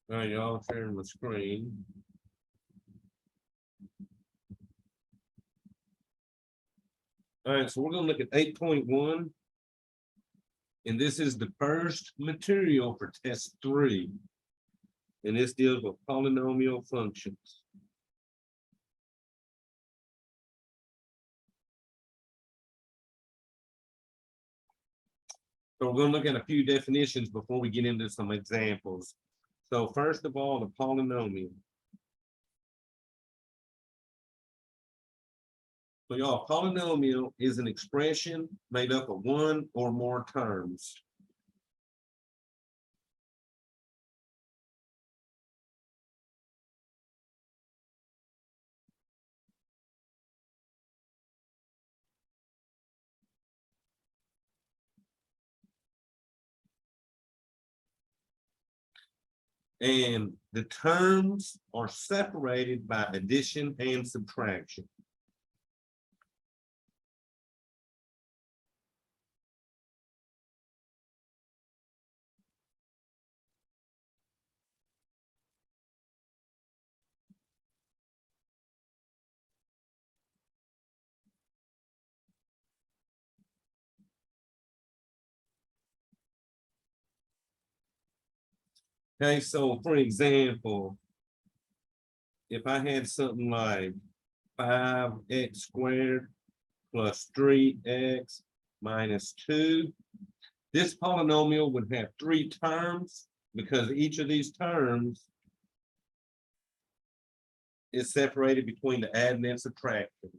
All right, y'all sharing my screen. All right, so we're going to look at 8.1. And this is the first material for test 3. And this deals with polynomial functions. So we're going to look at a few definitions before we get into some examples. So first of all, the polynomial. So y'all, polynomial is an expression made up of one or more terms. And the terms are separated by addition and subtraction. Okay, so for example, if I had something like 5x squared plus 3x minus 2, this polynomial would have 3 terms because each of these terms is separated between the adding and subtraction.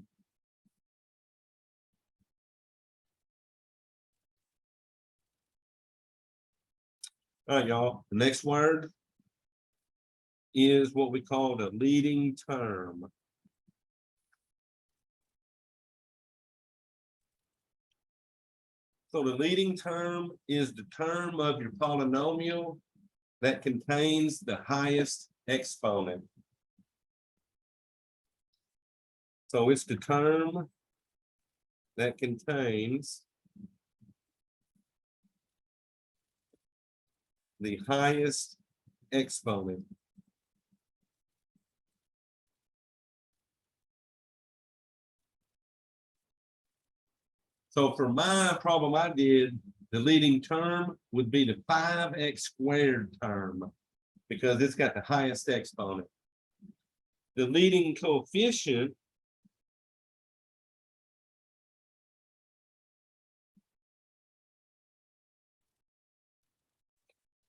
All right, y'all, the next word is what we call the leading term. So the leading term is the term of your polynomial that contains the highest exponent. So it's the term that contains the highest exponent. So for my problem I did, the leading term would be the 5x squared term because it's got the highest exponent. The leading coefficient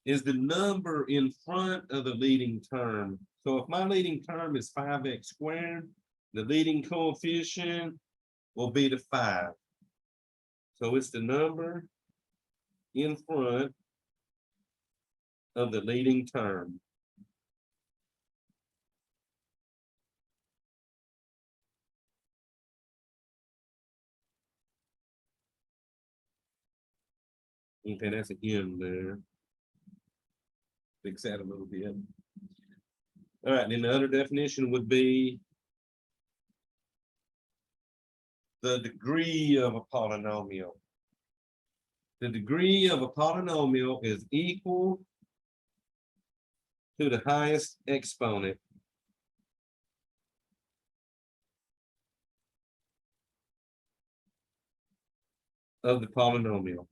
is the number in front of the leading term. So if my leading term is 5x squared, the leading coefficient will be the 5. So it's the number in front of the leading term. Okay, that's an M there. Fix that a little bit. All right, then the other definition would be the degree of a polynomial. The degree of a polynomial is equal to the highest exponent. Of the polynomial.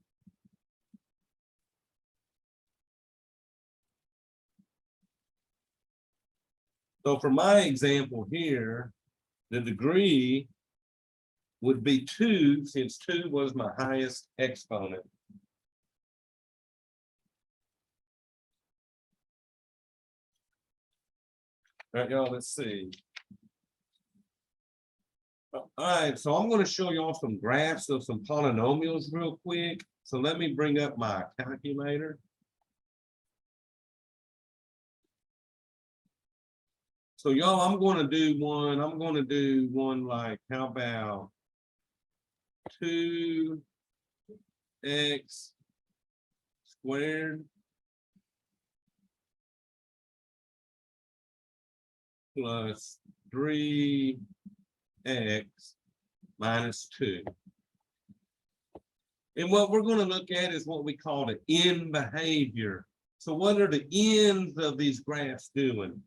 So for my example here, the degree would be 2, since 2 was my highest exponent. All right, y'all, let's see. All right, so I'm going to show y'all some graphs of some polynomials real quick. So let me bring up my calculator. So y'all, I'm going to do one like, how about 2x squared plus 3x minus 2. And what we're going to look at is what we call the end behavior So what are the ends of these graphs doing?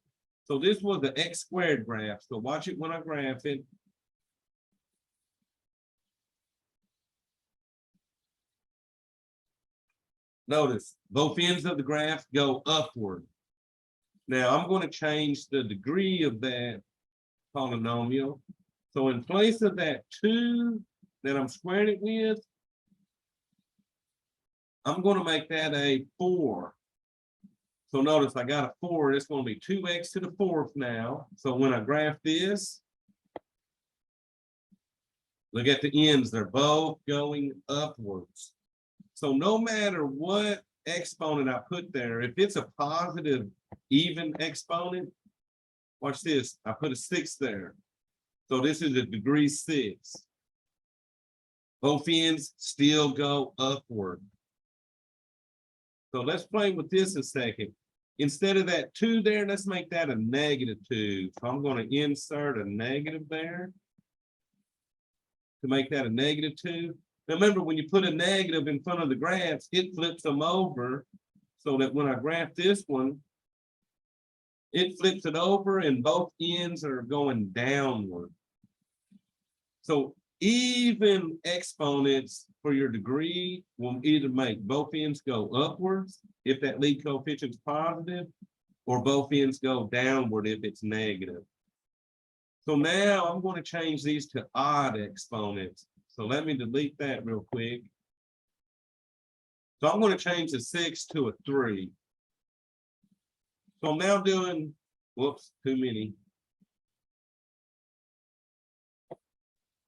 So this was the x squared graph. So watch it when I graph it. Notice both ends of the graph go upward. Now I'm going to change the degree of that polynomial. So in place of that 2 that I'm squaring it with, I'm going to make that a 4. So notice I got a 4, it's going to be 2x to the 4th now. So when I graph this, look at the ends, they're both going upwards. So no matter what exponent I put there, if it's a positive even exponent, watch this, I put a 6 there. So this is a degree 6. Both ends still go upward. So let's play with this a second. Instead of that 2 there, let's make that a -2. So I'm going to insert a negative there to make that a -2. Now remember, when you put a negative in front of the graphs, it flips them over so that when I graph this one, it flips it over and both ends are going downward. So even exponents for your degree will either make both ends go upwards if that lead coefficient is positive, or both ends go downward if it's negative. So now I'm going to change these to odd exponents. So let me delete that real quick. So I'm going to change the 6 to a 3. So I'm now doing, whoops, too many.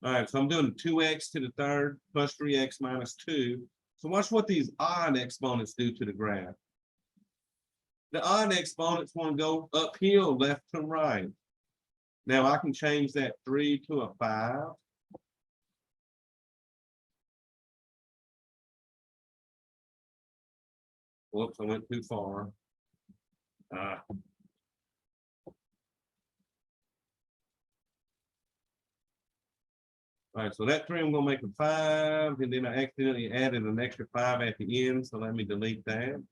All right, so I'm doing 2x to the 3rd plus 3x minus 2. So watch what these odd exponents do to the graph. The odd exponents want to go uphill, left to right. Now I can change that 3 to a 5. Whoops, I went too far. All right, so that 3, I'm going to make a 5, and then I accidentally added an extra 5 at the end, so let me delete that.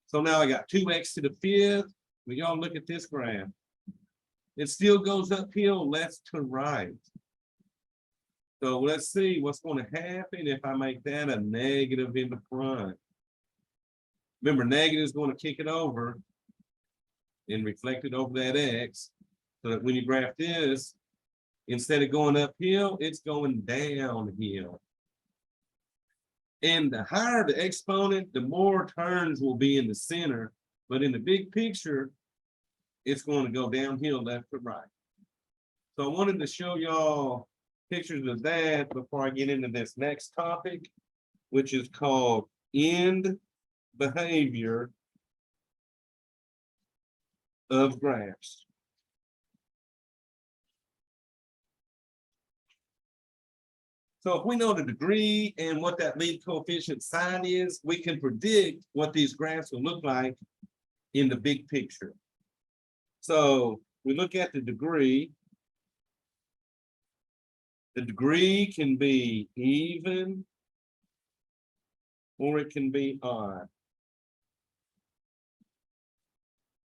So now I got 2x to the 5th. When y'all look at this graph, it still goes uphill, left to right. So let's see what's going to happen if I make that a negative in the front. Remember, negative is going to kick it over and reflect it over that x, so that when you graph this, instead of going uphill, it's going downhill. And the higher the exponent, the more turns will be in the center. But in the big picture, it's going to go downhill left to right. So I wanted to show y'all pictures of that before I get into this next topic, which is called end behavior of graphs. So if we know the degree and what that lead coefficient sign is, we can predict what these graphs will look like in the big picture. So we look at the degree. The degree can be even or it can be odd.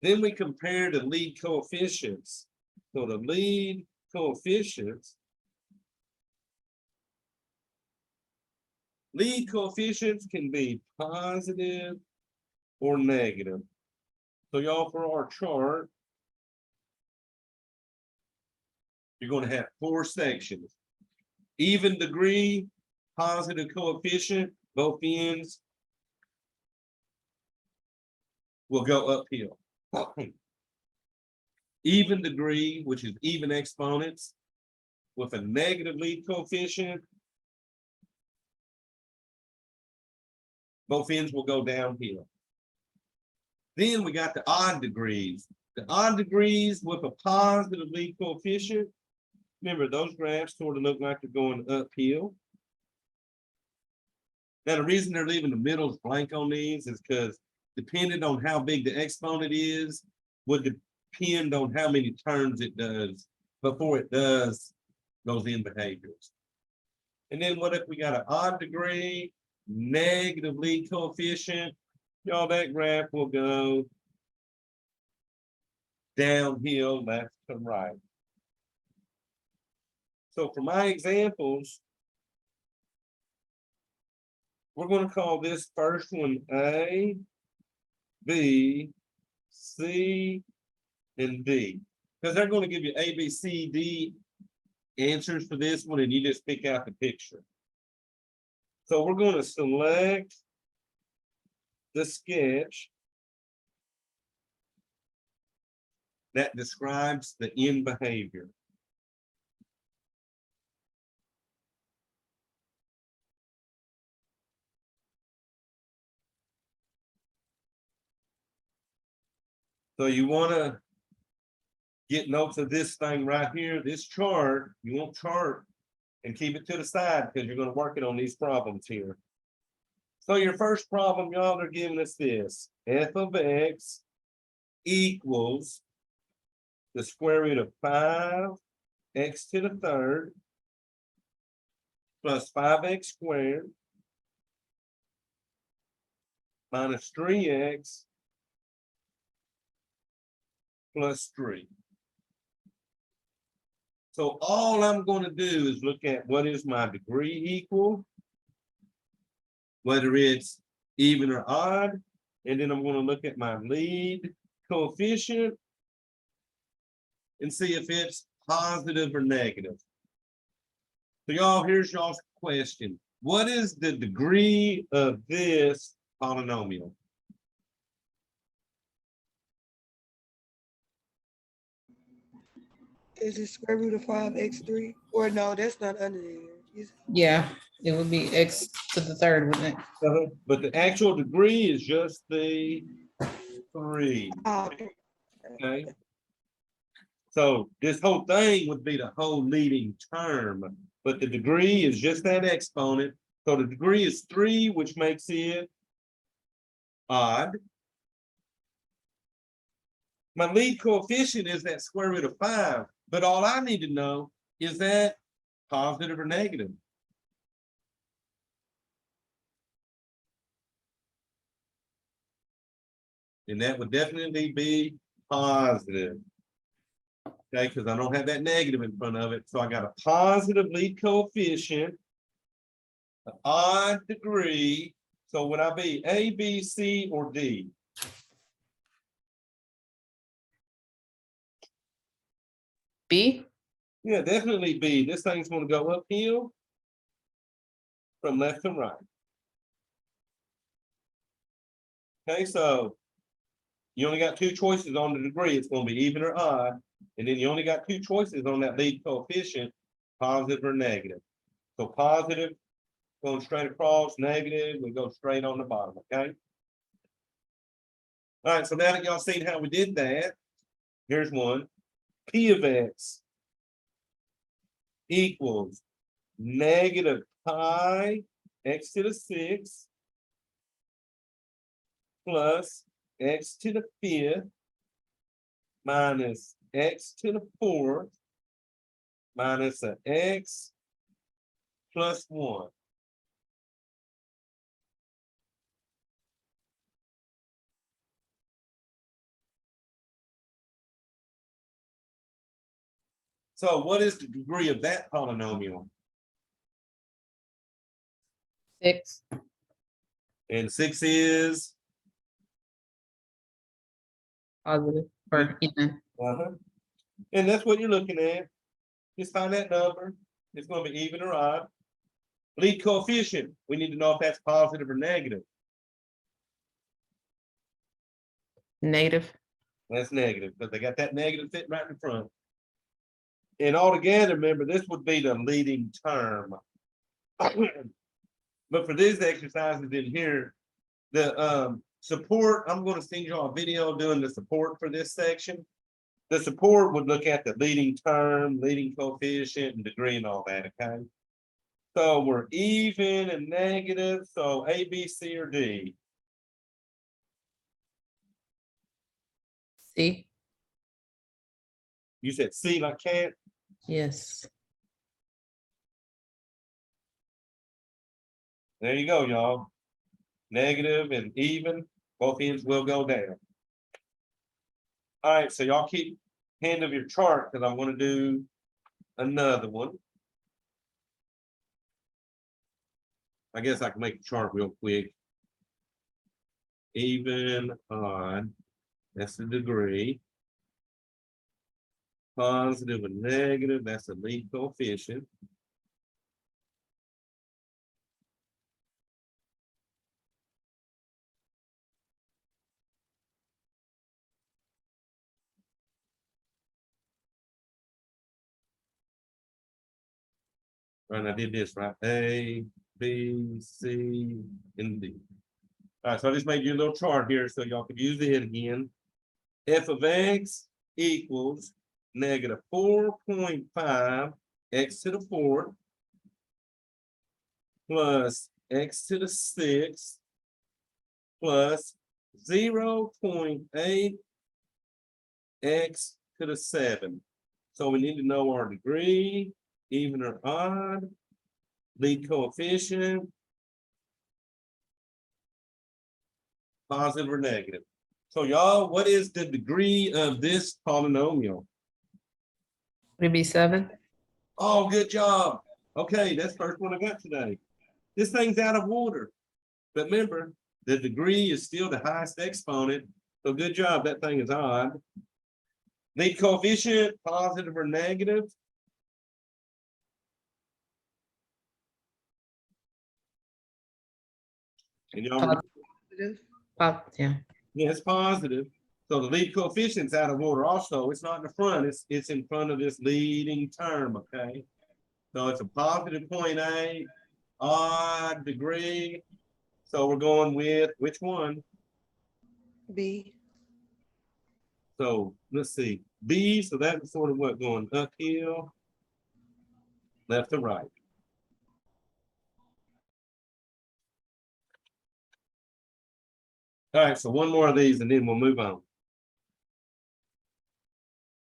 Then we compare the lead coefficients. So the lead coefficients can be positive or negative. So y'all, for our chart, you're going to have 4 sections. Even degree, positive coefficient, both ends will go uphill. Even degree, which is even exponents, with a negative lead coefficient, both ends will go downhill. Then we got the odd degrees. The odd degrees with a positive lead coefficient, remember those graphs sort of look like they're going uphill. Now the reason they're leaving the middles blank on these is because depending on how big the exponent is, would depend on how many turns it does before it does those end behaviors. And then what if we got an odd degree negative lead coefficient, y'all, that graph will go downhill left to right. So for my examples, we're going to call this first one A, B, C, and D. Because they're going to give you A, B, C, D answers for this one, and you just pick out the picture. So we're going to select the sketch that describes the end behavior. So you want to get notes of this thing right here, this chart. You won't chart and keep it to the side because you're going to work it on these problems here. So your first problem, y'all, they're giving us this. F of x equals the square root of 5x to the third plus 5x squared minus 3x plus 3. So all I'm going to do is look at what is my degree equal, whether it's even or odd, and then I'm going to look at my lead coefficient and see if it's positive or negative. So y'all, here's y'all's question. What is the degree of this polynomial? Is it square root of 5x3? Or no, that's not under there. Yeah, it would be x to the third, wouldn't it? But the actual degree is just the 3. Okay. So this whole thing would be the whole leading term, but the degree is just that exponent. So the degree is 3, which makes it odd. My lead coefficient is that square root of 5, but all I need to know is that positive or negative. And that would definitely be positive. Okay, because I don't have that negative in front of it. So I got a positive lead coefficient, an odd degree. So would I be A, B, C, or D? B? Yeah, definitely B. This thing's going to go uphill from left to right. Okay, so you only got 2 choices on the degree. It's going to be even or odd. And then you only got 2 choices on that lead coefficient, positive or negative. So positive, going straight across, negative, we go straight on the bottom, okay? All right, so now that y'all seen how we did that, here's one. P of x equals negative pi x to the 6 plus x to the 5th minus x to the 4th minus an x plus 1. So what is the degree of that polynomial? 6. And 6 is? Positive or even. And that's what you're looking at. Just find that number. It's going to be even or odd. Lead coefficient. We need to know if that's positive or negative. Negative. That's negative because they got that negative sitting right in front. And altogether, remember, this would be the leading term. But for these exercises in here, the support, I'm going to send you all a video doing the support for this section. The support would look at the leading term, leading coefficient, and degree and all that, okay? So we're even and negative, so A, B, C, or D? C. You said C like cat? Yes. There you go, y'all. Negative and even, both ends will go down. All right, so y'all keep hand of your chart because I'm going to do another one. I guess I can make a chart real quick. Even, odd, that's the degree. Positive and negative, that's the lead coefficient. Right, I did this right. A, B, C, and D. All right, so I just made you a little chart here so y'all could use it again. F of X equals negative 4.5 X to the 4th plus X to the 6th plus 0.8 X to the 7. So we need to know our degree, even or odd, lead coefficient, positive or negative. So y'all, what is the degree of this polynomial? Would it be 7? Oh, good job. Okay, that's the first one I got today. This thing's out of order. But remember, the degree is still the highest exponent. So good job, that thing is odd. Lead coefficient, positive or negative? And y'all, Positive. Yeah. yeah, it's positive. So the lead coefficient's out of order also. It's not in the front, it's in front of this leading term, okay? So it's a positive 0.8, odd degree. So we're going with which one? B. So let's see, B, so that's sort of what, going uphill, left to right. All right, so one more of these and then we'll move on.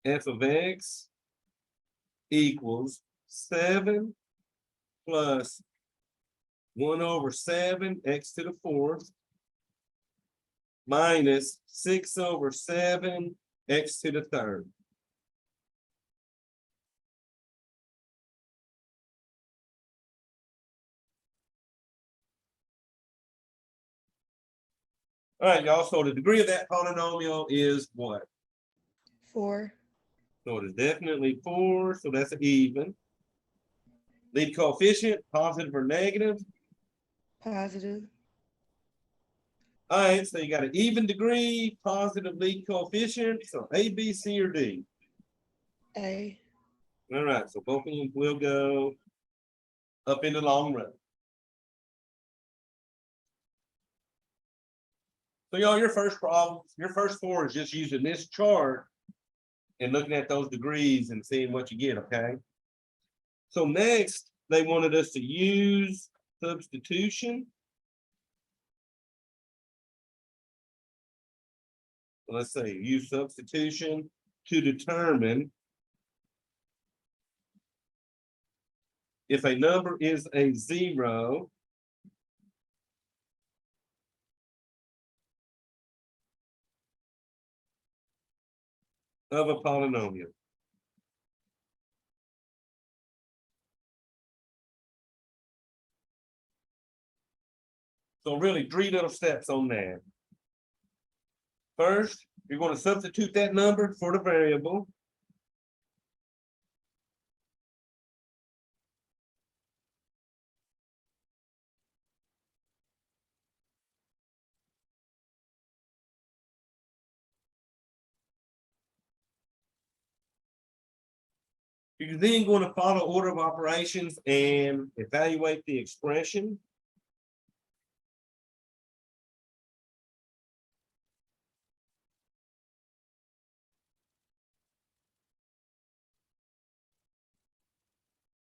F of X equals 7 plus 1/7 X to the 4th minus 6/7 X to the 3rd. All right, y'all, so the degree of that polynomial is what? 4. So it is definitely 4, so that's an even. Lead coefficient, positive or negative? Positive. All right, so you got an even degree, positive lead coefficient, so A, B, C, or D? A. All right, so both of them will go up in the long run. So y'all, your first problem, your first 4 is just using this chart and looking at those degrees and seeing what you get, okay? So next, they wanted us to use substitution. Let's say use substitution to determine if a number is a 0 of a polynomial. So really 3 little steps on that. First, you're going to substitute that number for the variable. You're then going to follow order of operations and evaluate the expression.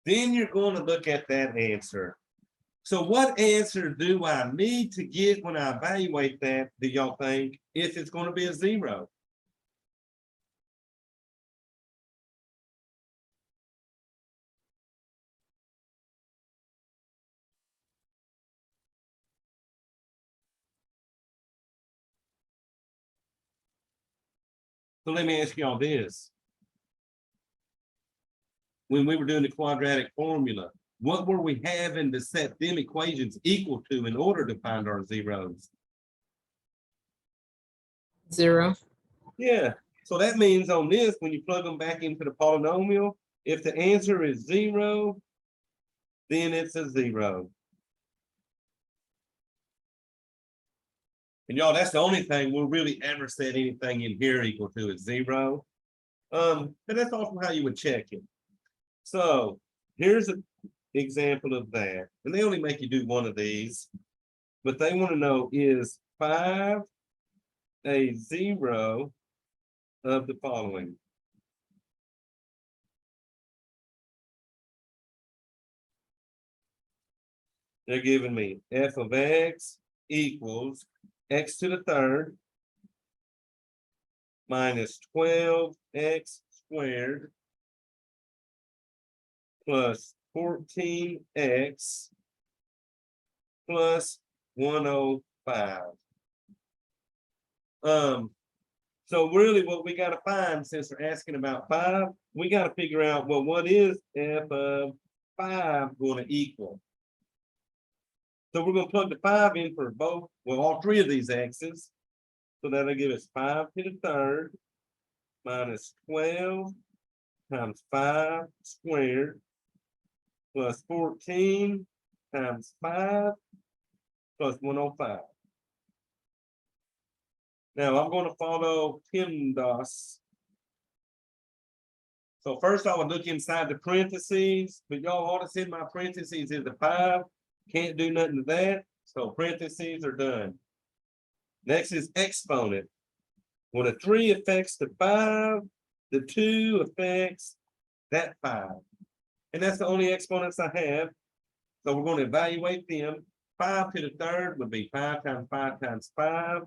Then you're going to look at that answer. So what answer do I need to get when I evaluate that, do y'all think, if it's going to be a 0? So let me ask y'all this. When we were doing the quadratic formula, what were we having to set them equations equal to in order to find our zeros? 0. Yeah, so that means on this, when you plug them back into the polynomial, if the answer is 0, then it's a 0. And y'all, that's the only thing we'll really ever set anything in here equal to is 0. But that's also how you would check it. So here's an example of that. And they only make you do one of these. But they want to know, is 5 a 0 of the following? They're giving me f of x equals x to the third minus 12x squared plus 14x plus 105. So really what we got to find, since they're asking about 5, we got to figure out, well, what is f of 5 going to equal? So we're going to plug the 5 in for both, well, all three of these x's. So that'll give us 5 to the third minus 12 times 5 squared plus 14 times 5 plus 105. Now I'm going to follow PEMDAS. So first I would look inside the parentheses, but y'all, all that's in my parentheses is the 5. Can't do nothing to that. So parentheses are done. Next is exponent. When a 3 affects the 5, the 2 affects that 5. And that's the only exponents I have. So we're going to evaluate them. 5 to the third would be 5 times 5 times 5,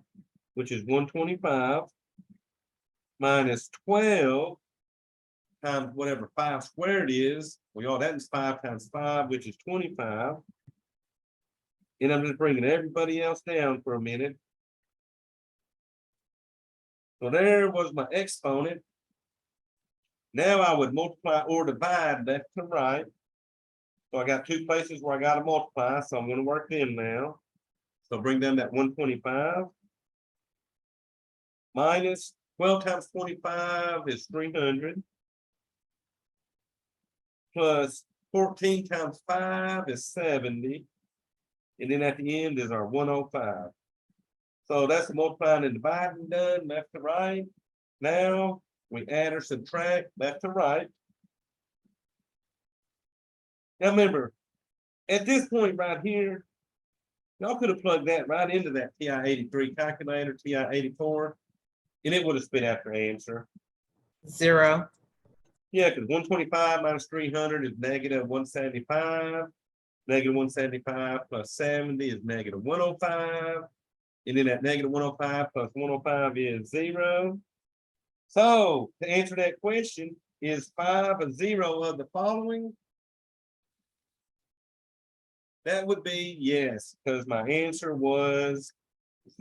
which is 125, minus 12 times whatever 5 squared is. Well, y'all, that is 5 times 5, which is 25. And I'm just bringing everybody else down for a minute. So there was my exponent. Now I would multiply or divide left to right. So I got two places where I got to multiply, so I'm going to work them now. So bring down that 125 minus 12 times 25 is 300 plus 14 times 5 is 70. And then at the end is our 105. So that's the multiplying and dividing done left to right. Now we add or subtract left to right. Now remember, at this point right here, y'all could have plugged that right into that TI-83 calculator, TI-84, and it would have spit out your answer. 0. Yeah, because 125 minus 300 is negative 175. Negative 175 plus 70 is negative 105. And then that negative 105 plus 105 is 0. So to answer that question, is 5 a 0 of the following? That would be yes, because my answer was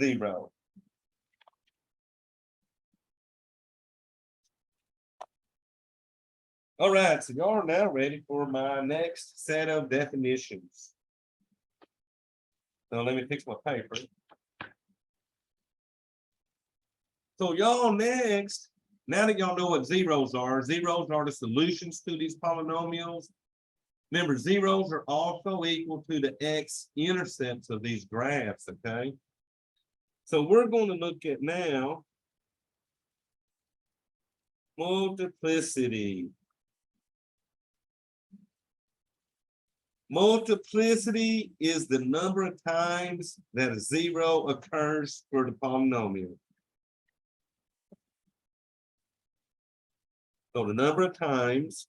0. All right, so y'all are now ready for my next set of definitions. So let me fix my paper. So y'all next, now that y'all know what zeros are the solutions to these polynomials. Remember, zeros are also equal to the x-intercepts of these graphs, okay? So we're going to look at now multiplicity. Multiplicity is the number of times that a 0 occurs for the polynomial. So the number of times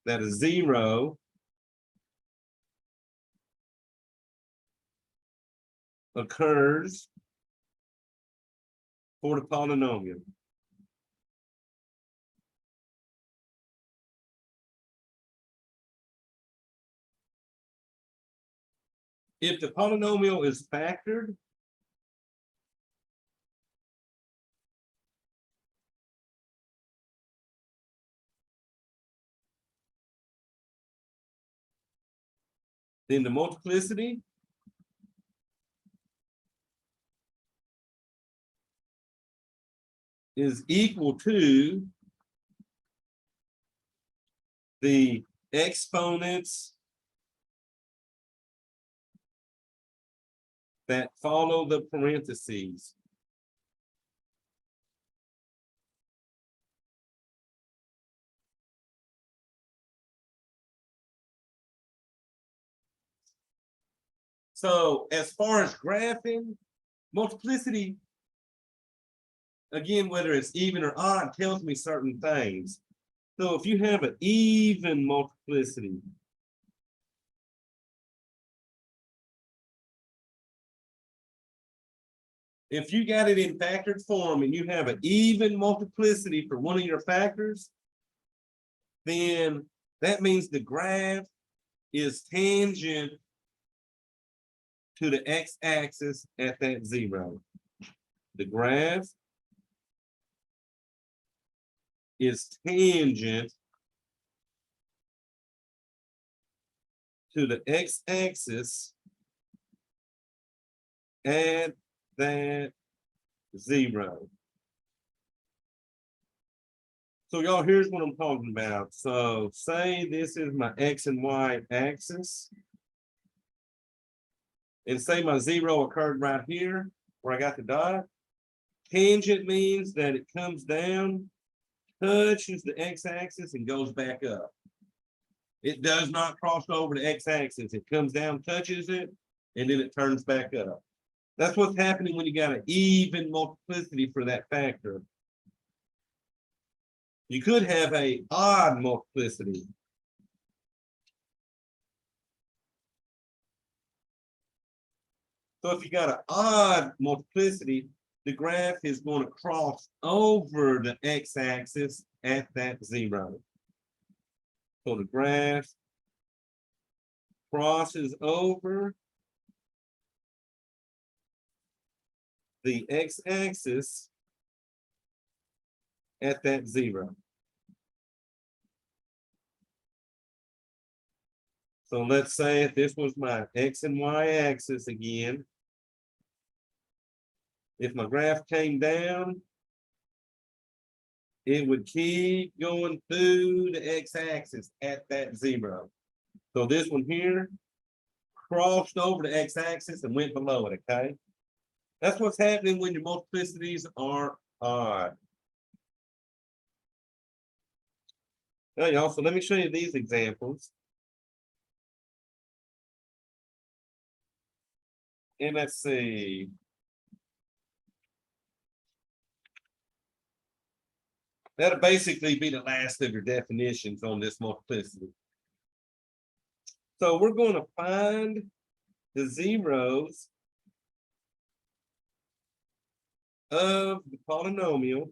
that a 0 occurs for the polynomial. If the polynomial is factored, Then the multiplicity is equal to the exponents that follow the parentheses. So as far as graphing, multiplicity, again, whether it's even or odd, tells me certain things. So if you have an even multiplicity, if you got it in factored form and you have an even multiplicity for one of your factors, then that means the graph is tangent to the x-axis at that 0. The graph is tangent to the x-axis at that 0. So y'all, here's what I'm talking about. So say this is my x and y axis. And say my 0 occurred right here where I got the dot. Tangent means that it comes down, touches the x-axis and goes back up. It does not cross over the x-axis. It comes down, touches it, and then it turns back up. That's what's happening when you got an even multiplicity for that factor. You could have an odd multiplicity. So if you got an odd multiplicity, the graph is going to cross over the x-axis at that 0. So the graph crosses over the x-axis at that 0. So let's say if this was my x and y axis again, if my graph came down, it would keep going through the x-axis at that 0. So this one here crossed over the x-axis and went below it, okay? That's what's happening when your multiplicities are odd. Now, y'all, so let me show you these examples. And let's see. That'll basically be the last of your definitions on this multiplicity. So we're going to find the zeros of the polynomial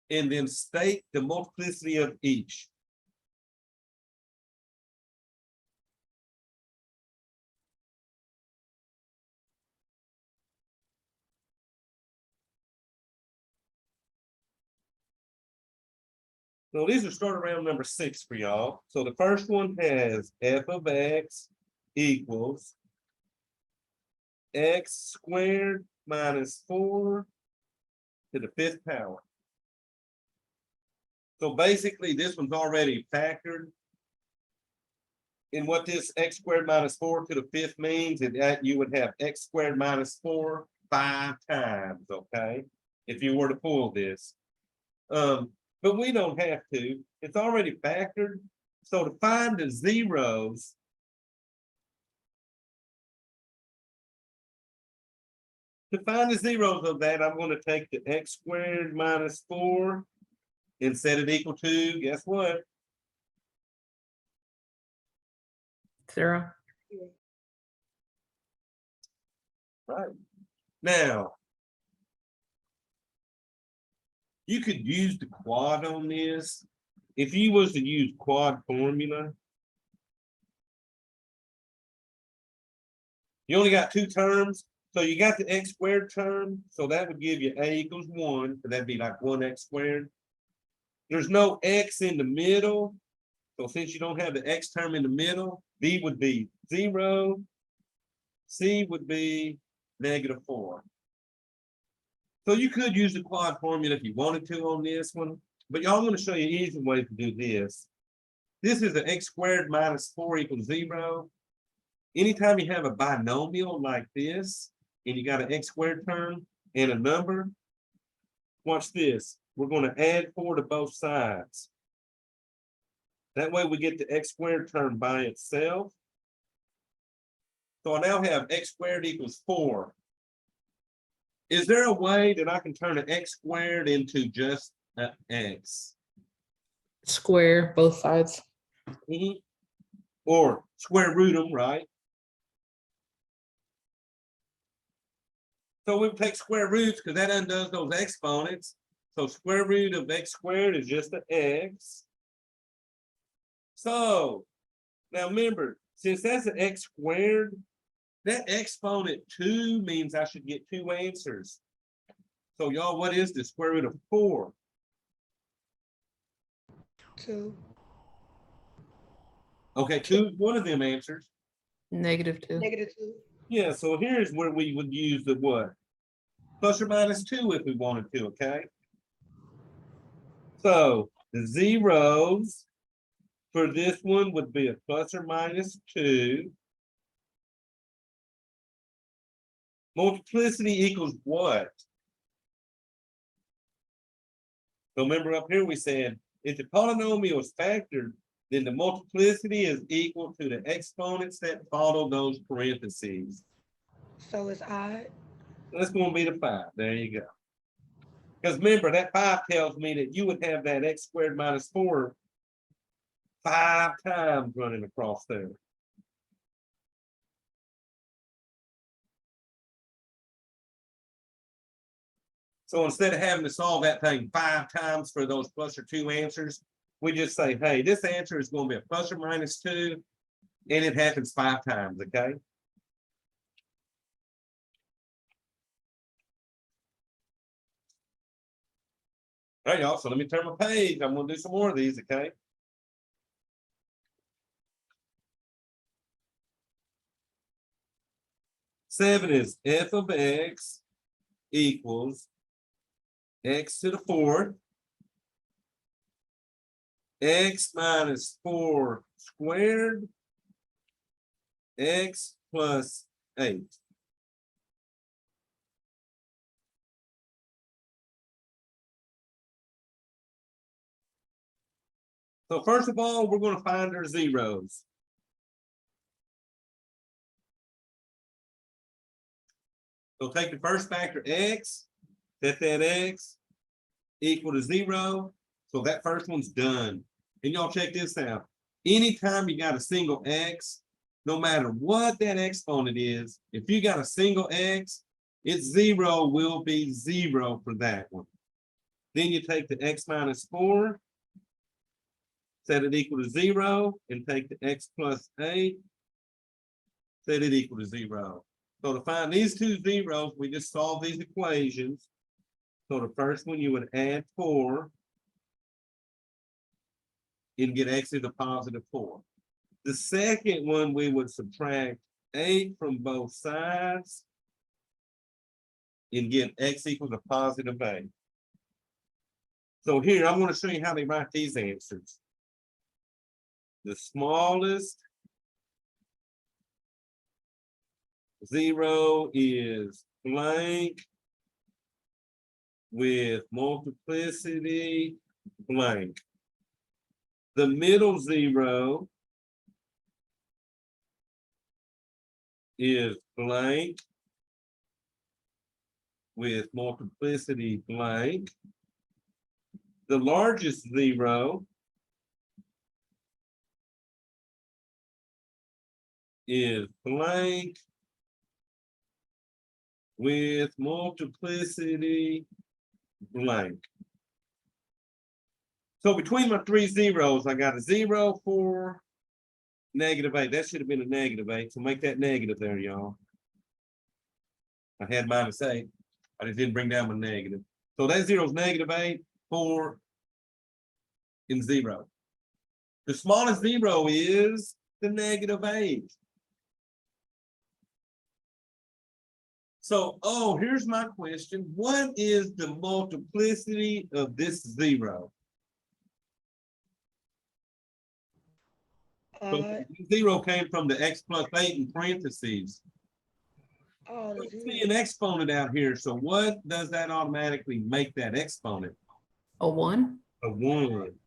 and then state the multiplicity of each. So these are start around number 6 for y'all. So the first one has f of x equals x squared minus 4 to the 5th power. So basically this one's already factored. And what this x squared minus 4 to the 5th means is that you would have x squared minus 4 5 times, okay? If you were to pull this. But we don't have to. It's already factored. So to find the zeros, of that, I'm going to take the x squared minus 4 and set it equal to, guess what? 0. Right. Now, you could use the quad on this. If you was to use quad formula, you only got 2 terms. So you got the x squared term. So that would give you a equals 1. So that'd be like 1x squared. There's no X in the middle. So since you don't have the X term in the middle, B would be 0. C would be -4. So you could use the quad formula if you wanted to on this one, but y'all want to show you an easy way to do this. This is an x squared minus 4 equals 0. Anytime you have a binomial like this, and you got an x squared term and a number, watch this. We're going to add 4 to both sides. That way we get the x squared term by itself. So I now have x squared equals 4. Is there a way that I can turn an x squared into just an x? Square both sides. Or square root them, right? So we take square roots because that undoes those exponents. So square root of x squared is just an x. So now remember, since that's an x squared, that exponent 2 means I should get 2 answers. So y'all, what is the square root of 4? 2. Okay, 2 is one of them answers. -2. -2. Yeah, so here's where we would use the what? Plus or minus 2 if we wanted to, okay? So the zeros for this one would be a plus or minus 2. Multiplicity equals what? So remember up here we said, if the polynomial is factored, then the multiplicity is equal to the exponents that follow those parentheses. So it's odd. That's going to be the 5. There you go. Because remember, that 5 tells me that you would have that x squared minus 4 5 times running across there. So instead of having to solve that thing 5 times for those plus or 2 answers, we just say, hey, this answer is going to be a plus or minus 2, and it happens 5 times, okay? All right, y'all, so let me turn my page. I'm going to do some more of these, okay? Seven is f of x equals x to the 4th, x minus 4 squared, x plus 8. So first of all, we're going to find our zeros. So take the first factor x, set that x equal to 0. So that first one's done. And y'all check this out. Anytime you got a single x, no matter what that exponent is, if you got a single x, its 0 will be 0 for that one. Then you take the x minus 4, set it equal to 0, and take the x plus 8, set it equal to 0. So to find these two zeros, we just solve these equations. So the first one, you would add 4 and get x to the positive 4. The second one, we would subtract 8 from both sides and get x equals to positive 8. So here, I want to show you how they write these answers. The smallest 0 is blank with multiplicity blank. The middle 0 is blank with multiplicity blank. The largest 0 is blank with multiplicity blank. So between my 3 zeros, I got a 0, 4, -8. That should have been a -8. So make that negative there, y'all. I had -8. I just didn't bring down my negative. So that 0 is -8, 4, in zero. The smallest zero is the -8. So, oh, here's my question. What is the multiplicity of this zero? So zero came from the x plus 8 in parentheses. Oh, I see an exponent out here. So what does that automatically make that exponent? A 1? A 1.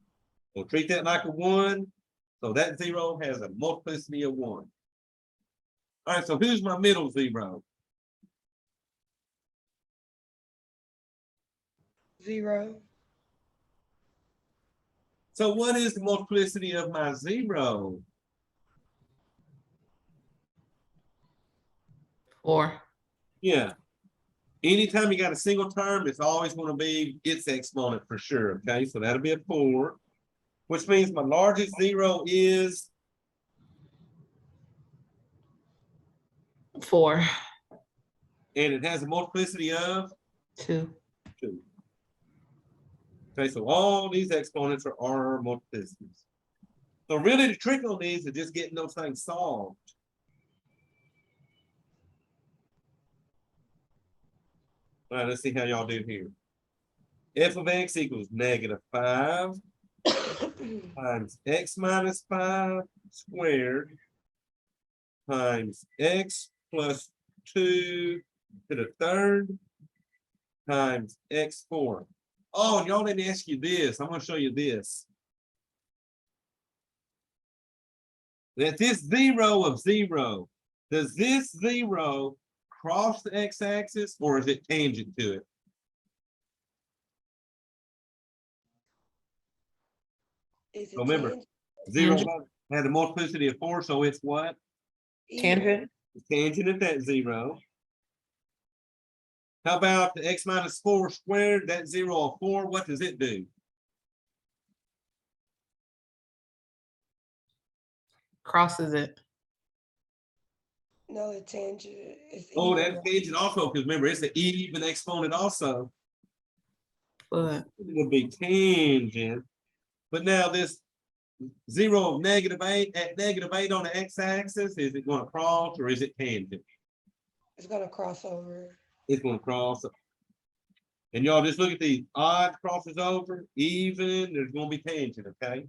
We'll treat that like a 1. So that zero has a multiplicity of 1. All right, so who's my middle zero? 0. So what is the multiplicity of my zero? 4. Yeah. Anytime you got a single term, it's always going to be its exponent for sure. Okay, so that'll be a 4, which means my largest zero is 4. and it has a multiplicity of 2. 2. Okay, so all these exponents are our multiplicities. So really the trick on these is just getting those things solved. All right, let's see how y'all do here. F of x equals -5 times x minus 5 squared times x plus 2 to the third times x4. Oh, and y'all didn't ask you this. I'm going to show you this. That this zero of 0, does this zero cross the x-axis or is it tangent to it? Is it Remember, tangent? 0 Tangent. had a multiplicity of 4, so it's what? Tangent? It's tangent at that 0. How about the x minus 4 squared, that 0 of 4, what does it do? Crosses it. No, it's tangent. It's Oh, even. that's tangent also, because remember, it's an even exponent also. But It would be tangent. But now this 0 of -8 at -8 on the x-axis, is it going to cross or is it tangent? It's gonna cross over. It's going to cross. And y'all just look at these odd crosses over, even, there's going to be tangent, okay?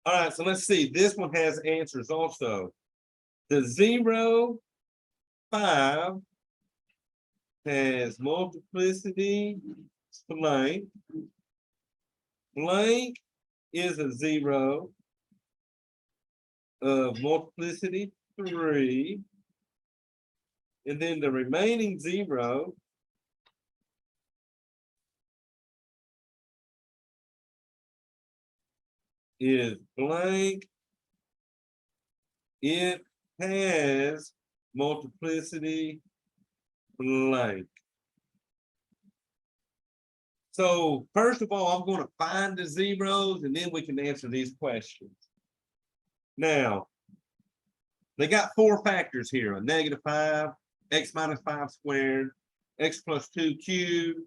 All right, so let's see. This one has answers also. The 0, 5 has multiplicity blank. Blank is a 0 of multiplicity 3. And then the remaining 0 is blank. It has multiplicity blank. So first of all, I'm going to find the zeros and then we can answer these questions. Now, they got 4 factors here, a -5, x minus 5 squared, x plus 2 cubed,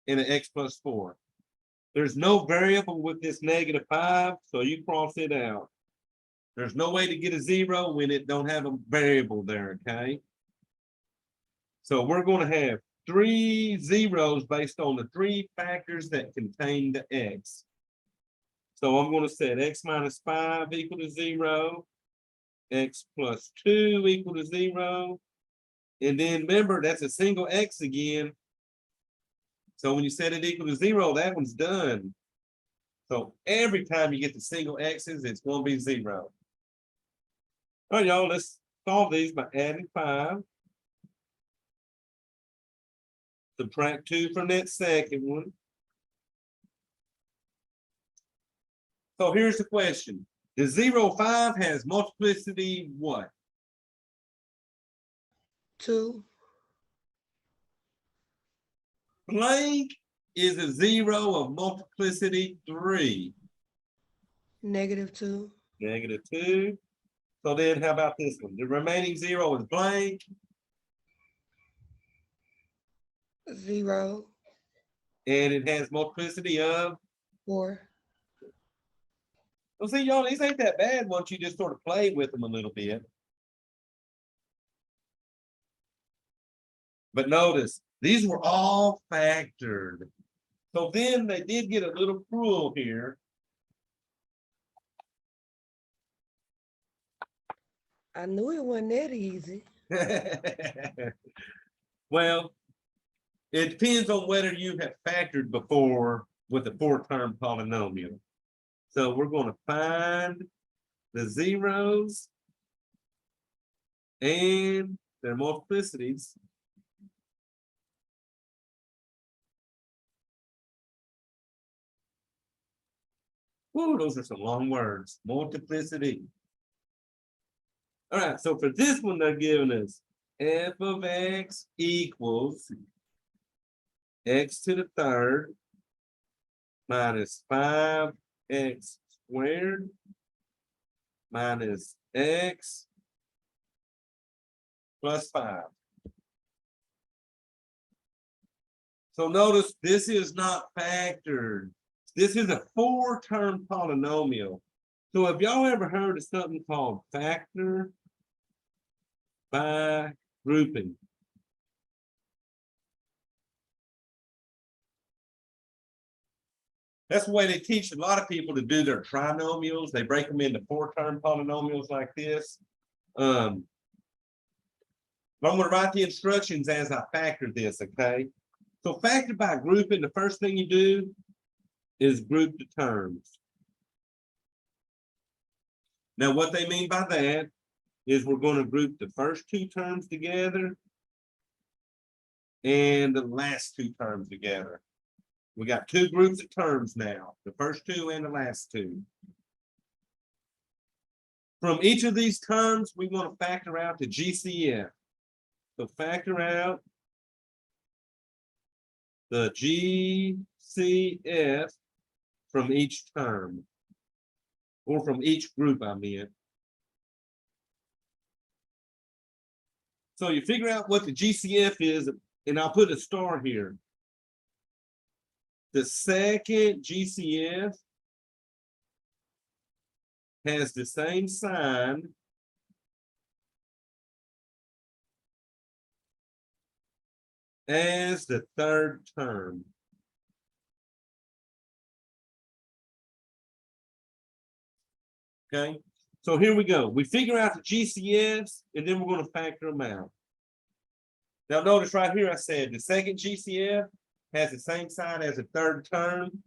and an x plus 4. There's no variable with this -5, so you cross it out. There's no way to get a 0 when it don't have a variable there, okay? So we're going to have 3 zeros based on the 3 factors that contain the x. So I'm going to set x minus 5 equal to 0, x plus 2 equal to 0. And then remember, that's a single x again. So when you set it equal to 0, that one's done. So every time you get the single x's, it's going to be 0. All right, y'all, let's solve these by adding 5. Subtract 2 from that second one. So here's the question. The 0, 5 has multiplicity what? 2. Blank is a 0 of multiplicity 3. -2. -2. So then how about this one? The remaining 0 is blank. 0. And it has multiplicity of, 4. well, see, y'all, these ain't that bad once you just sort of play with them a little bit. But notice, these were all factored. So then they did get a little cruel here. I knew it wasn't that easy. Well, it depends on whether you have factored before with a 4-term polynomial. So we're going to find the zeros and their multiplicities. Whoa, those are some long words. Multiplicity. All right, so for this one, they're giving us f of x equals x to the third minus 5x squared minus x plus 5. So notice this is not factored. This is a 4-term polynomial. So have y'all ever heard of something called factor by grouping? That's the way they teach a lot of people to do their trinomials. They break them into 4-term polynomials like this. But I'm going to write the instructions as I factor this, okay? So factor by grouping, the first thing you do is group the terms. Now, what they mean by that is we're going to group the first 2 terms together and the last 2 terms together. We got 2 groups of terms now, the first 2 and the last 2. From each of these terms, we want to factor out the GCF. So factor out the GCF from each term, or from each group, I mean. So you figure out what the GCF is, and I'll put a star here. The second GCF has the same sign as the third term. Okay, so here we go. We figure out the GCFs, and then we're going to factor them out. Now notice right here I said the second GCF has the same sign as the third term.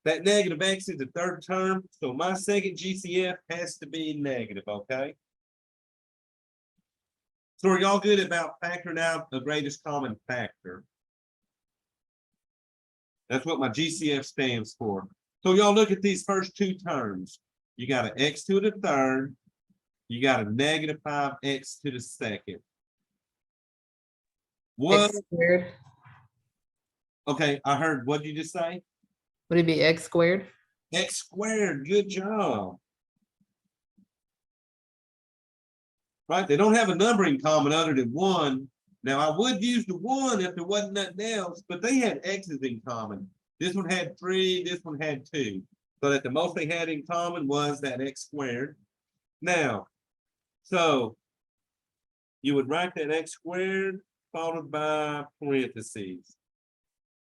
That negative x is the third term, so my second GCF has to be negative, okay? So are y'all good about factoring out the greatest common factor? That's what my GCF stands for. So y'all look at these first 2 terms. You got an x to the third, you got a negative 5x to the second. What? X squared. Okay, I heard, what did you just say? Would it be x squared? X squared, good job. Right, they don't have a number in common other than 1. Now, I would use the 1 if there wasn't nothing else, but they had x's in common. This one had 3, this one had 2. So that the most they had in common was that x squared. Now, so you would write that x squared followed by parentheses.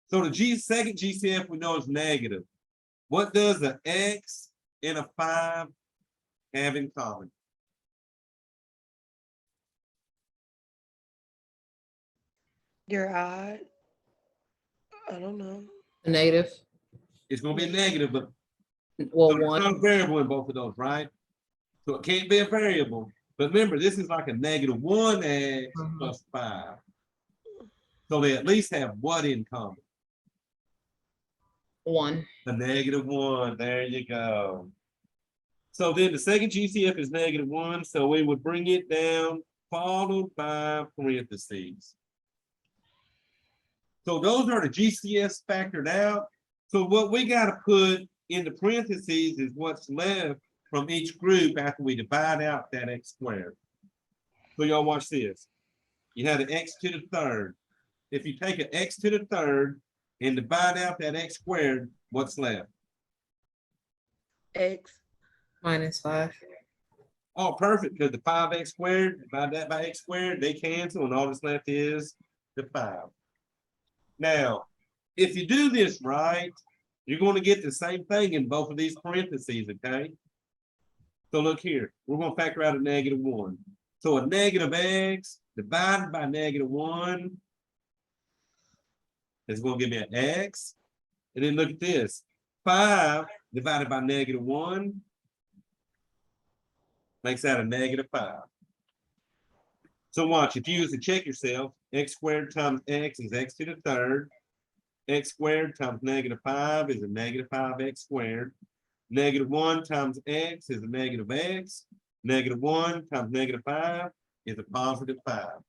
So the second GCF we know is negative. What does an x and a 5 have in common? They're odd. I don't know. A negative. It's going to be a negative, but Well, so there's one. no variable in both of those, right? So it can't be a variable. But remember, this is like a negative 1x plus 5. So they at least have what in common? 1. A negative 1. There you go. So then the second GCF is negative 1. So we would bring it down, followed by parentheses. So those are the GCFs factored out. So what we got to put in the parentheses is what's left from each group after we divide out that x squared. So y'all watch this. You had an x to the third. If you take an x to the third and divide out that x squared, what's left? X. -5. Oh, perfect, because the 5x squared, divide that by x squared, they cancel, and all that's left is the 5. Now, if you do this right, you're going to get the same thing in both of these parentheses, okay? So look here, we're going to factor out a -1. So a negative x divided by -1 is going to give me an x. And then look at this, 5 divided by -1 makes that a -5. So watch, if you use to check yourself, x squared times x is x to the third. X squared times -5 is a -5x squared. -1 times x is a -x. -1 times -5 is a +5.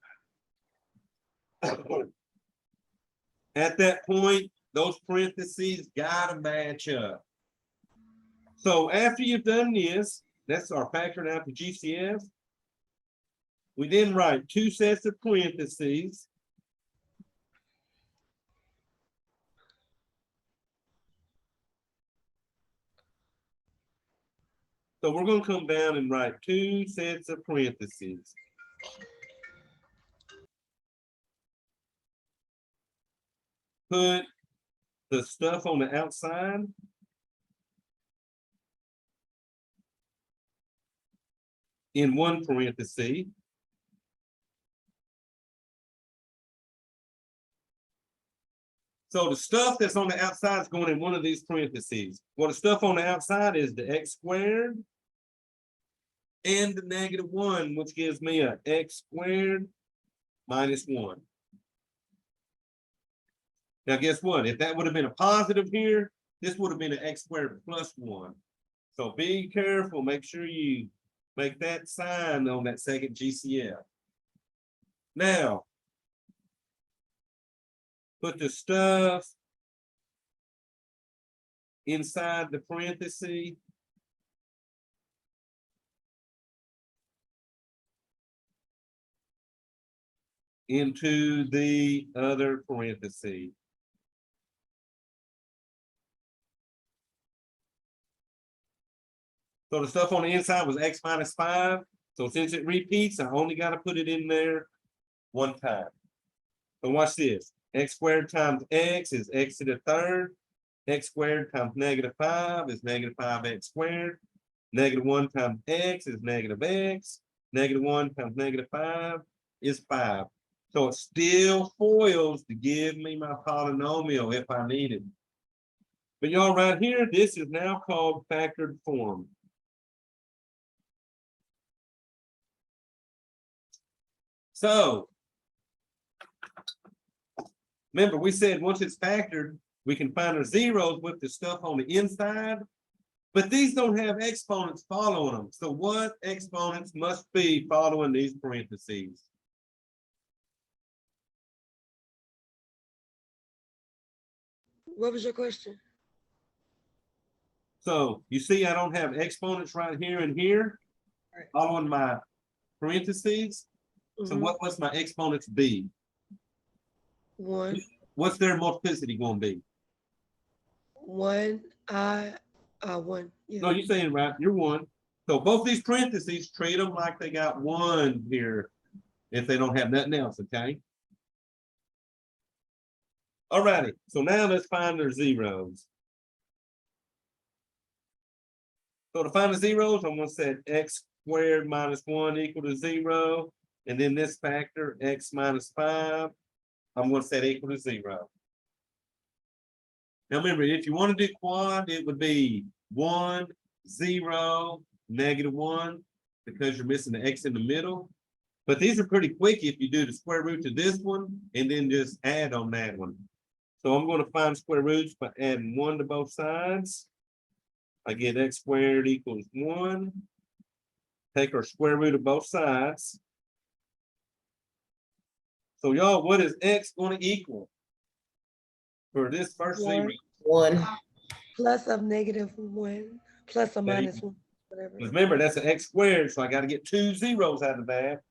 At that point, those parentheses gotta match up. So after you've done this, that's our factoring out to GCF. We then write 2 sets of parentheses. So we're going to come down and write 2 sets of parentheses. Put the stuff on the outside. In one parenthesis. So the stuff that's on the outside is going in one of these parentheses. Well, the stuff on the outside is the x squared and the -1, which gives me a x squared -1. Now, guess what? If that would have been a positive here, this would have been an x squared +1. So be careful. Make sure you make that sign on that second GCF. Now, put the stuff inside the parenthesis. Into the other parenthesis. So the stuff on the inside was x -5. So since it repeats, I only got to put it in there one time. So watch this. X squared times x is x to the third. X squared times -5 is -5x squared. -1 times x is -x. -1 times -5 is 5. So it still foils to give me my polynomial if I need it. But y'all right here, this is now called factored form. So remember, we said once it's factored, we can find our zeros with the stuff on the inside, but these don't have exponents following them. So what exponents must be following these parentheses? What was your question? So you see, I don't have exponents right here and here Right. following my parentheses. So what must my exponents be? 1, What's their multiplicity going to be? 1, 1. Yeah. No, you're saying right, you're 1. So both these parentheses, treat them like they got 1 here if they don't have nothing else, okay? All righty, so now let's find their zeros. So to find the zeros, I'm going to set x squared -1 equal to 0. And then this factor, x -5, I'm going to set equal to 0. Now remember, if you want to do quad, it would be 1, 0, -1, because you're missing the x in the middle. But these are pretty quick if you do the square root of this one and then just add on that one. So I'm going to find square roots by adding 1 to both sides. I get x squared equals 1. Take our square root of both sides. So y'all, what is x going to equal for this first zero? 1. Plus of -1, plus or -1, whatever. Because remember, that's an x squared, so I got to get 2 zeros out of that.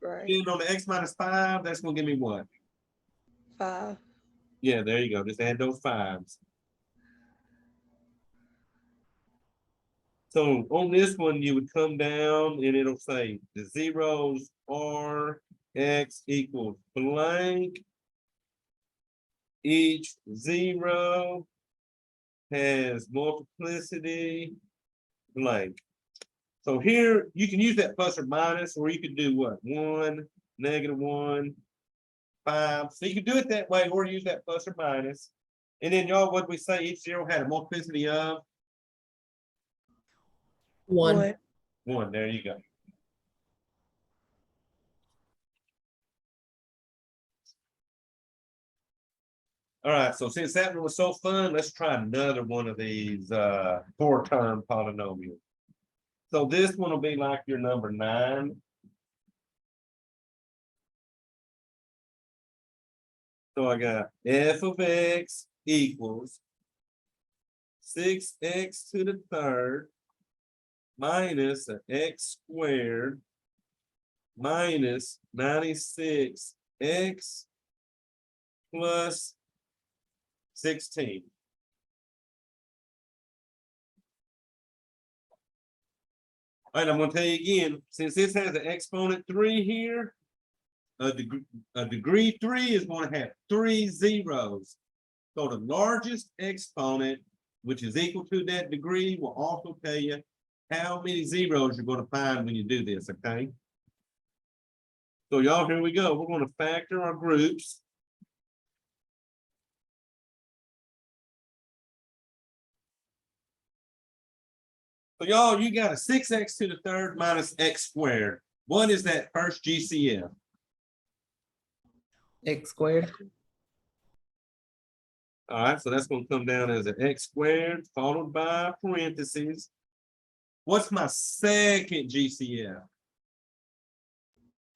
Right. Then on the x -5, that's going to give me what? 5. Yeah, there you go. Just add those fives. So on this one, you would come down and it'll say the zeros are x equals blank. Each zero has multiplicity blank. So here you can use that plus or minus, or you could do what? 1, -1, 5. So you can do it that way, or use that plus or minus. And then y'all, what we say each zero had a multiplicity of? One. 1. There you go. All right, so since that one was so fun, let's try another one of these 4-term polynomials. So this one will be like your number 9. So I got f of x equals 6x to the third minus an x squared minus 96x plus 16. All right, I'm going to tell you again, since this has an exponent 3 here, a degree 3 is going to have 3 zeros. So the largest exponent, which is equal to that degree, will also tell you how many zeros you're going to find when you do this, okay? So y'all, here we go. We're going to factor our groups. So y'all, you got a 6x to the third minus x squared. What is that first GCF? X squared. All right, so that's going to come down as an x squared followed by parentheses. What's my second GCF?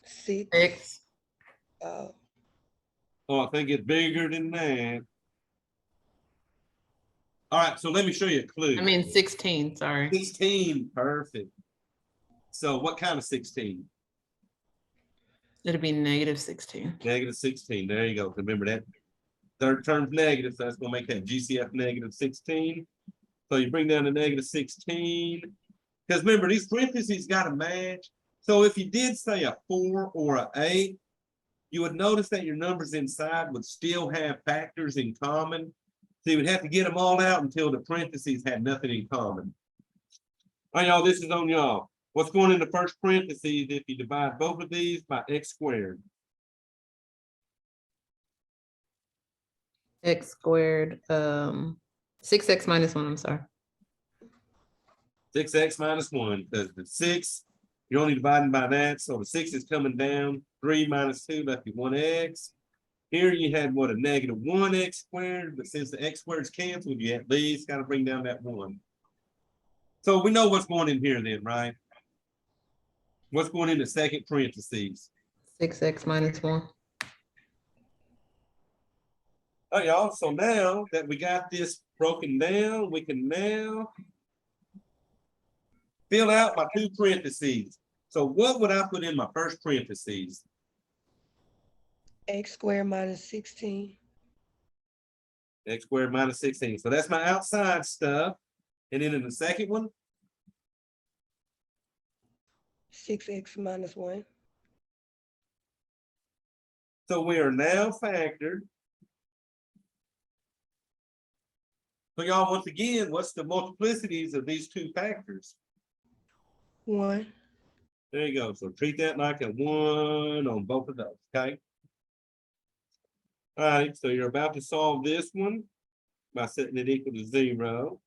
6. X. Oh, Oh, I think it's bigger than that. All right, so let me show you a clue. I mean 16, sorry. 16, perfect. So what kind of 16? It'll be -16. Negative 16, there you go. Remember that third term's negative, so that's gonna make that GCF negative 16. So you bring down the negative 16. Because remember, these parentheses gotta match. So if you did say a 4 or an 8, you would notice that your numbers inside would still have factors in common. So you would have to get them all out until the parentheses had nothing in common. All right, y'all, this is on y'all. What's going in the first parentheses if you divide both of these by x squared? X squared, 6x minus 1, I'm sorry. 6x minus 1, because the 6, you're only dividing by that, so the 6 is coming down. 3 minus 2 left you 1x. Here you had what, a -1x squared, but since the x squared is canceled, you at least got to bring down that 1. So we know what's going in here then, right? What's going in the second parentheses? 6x minus 1. All right, y'all, so now that we got this broken down, we can now fill out my 2 parentheses. So what would I put in my first parentheses? x squared minus 16. X squared minus 16. So that's my outside stuff. And then in the second one, 6x minus 1. so we are now factored. So y'all, once again, what's the multiplicities of these 2 factors? 1. There you go. So treat that like a 1 on both of those, okay? All right, so you're about to solve this one by setting it equal to 0.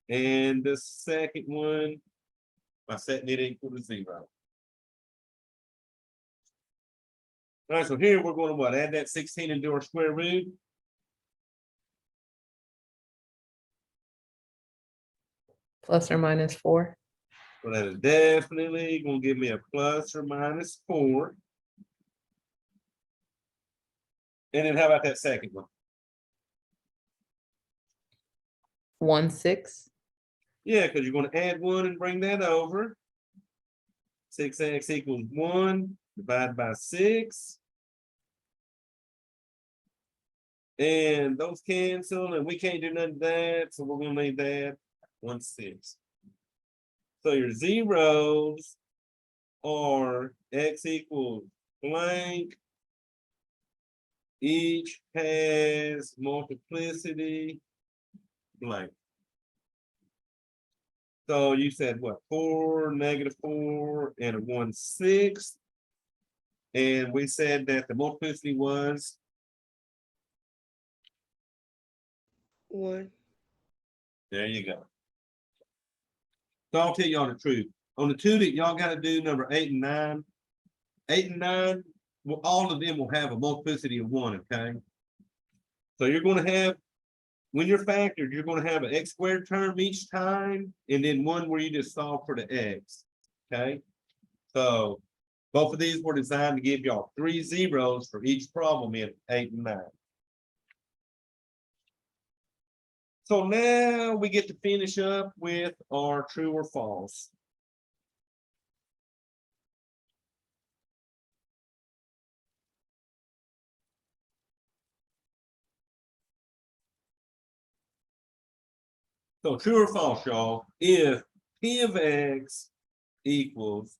And the second one by setting it equal to 0. All right, so here we're going to what? Add that 16 into our square root. Plus or minus 4. So that is definitely going to give me a plus or minus 4. And then how about that second one? 1, 6. Yeah, because you're going to add 1 and bring that over. 6x equals 1 divided by 6. And those cancel, and we can't do none of that, so we're gonna need that 1/6. So your zeros are x equals blank. Each has multiplicity blank. So you said what, 4, -4, and a 1/6. And we said that the multiplicity was 1. there you go. So I'll tell y'all the truth. On the two that y'all gotta do, number 8 and 9. 8 and 9, well, all of them will have a multiplicity of 1, okay? So you're gonna have, when you're factored, you're gonna have an x squared term each time, and then one where you just solve for the x, okay? So both of these were designed to give y'all 3 zeros for each problem in 8 and 9. So now we get to finish up with our true or false. So true or false, y'all, if P of x equals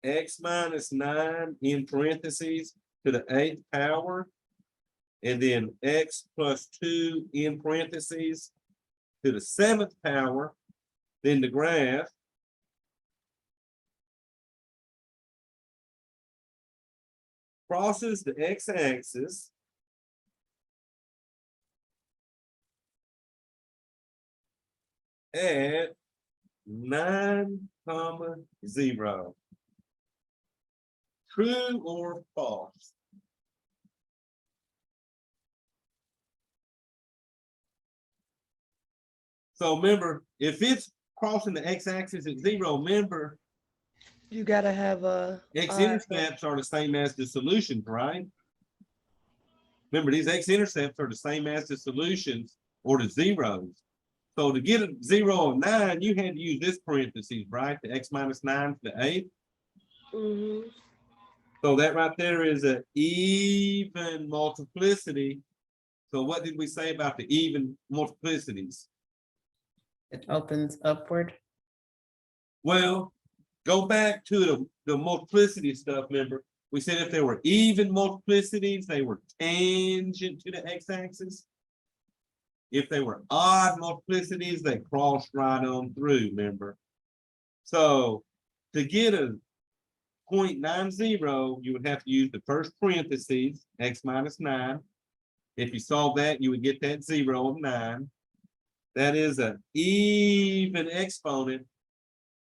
x minus 9 in parentheses to the 8th power, and then x plus 2 in parentheses to the 7th power, then the graph crosses the x-axis at 9, 0. True or false? So remember, if it's crossing the x-axis at 0, remember, You gotta have a x-intercepts are the same as the solutions, right? Remember, these x-intercepts are the same as the solutions or the zeros. So to get a 0 of 9, you had to use this parentheses, right? The x minus 9 to the 8th. Mm-hmm. So that right there is an even multiplicity. So what did we say about the even multiplicities? It opens upward. Well, go back to the multiplicity stuff, remember? We said if there were even multiplicities, they were tangent to the x-axis. If they were odd multiplicities, they crossed right on through, remember? So to get a 0.90, you would have to use the first parentheses, x minus 9. If you solve that, you would get that 0 of 9. That is an even exponent.